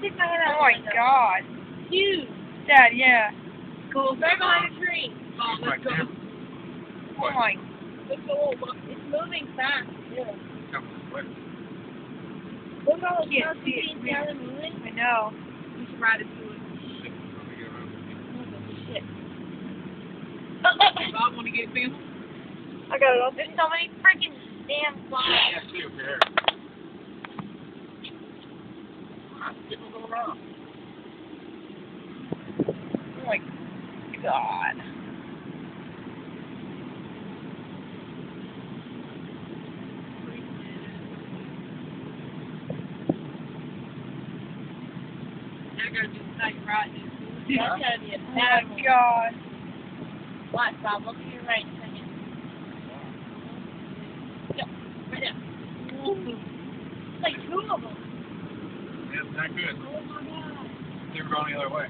stick my head out. Oh my god. Huge. Dad, yeah. Cool. Right behind a tree. Mom, let's go. Oh my. Let's go. It's moving fast. Yeah. Come this way. Look at all the Can't stuff see you it. see down and moving. I know. We should ride it to it. Shit, let me get around this. Shit. Bob, want to get film? I got it all. There's so many freaking damn flies. Yeah, see over here. Come on, people go around. Oh my god. They're going to do night riding. Yeah. That's going to be a Oh bad my one. god. Watch, Bob. Look at your right second. Go. Right there. It's like two of them. Yeah, it's not good. Oh, my God. They were going the other way.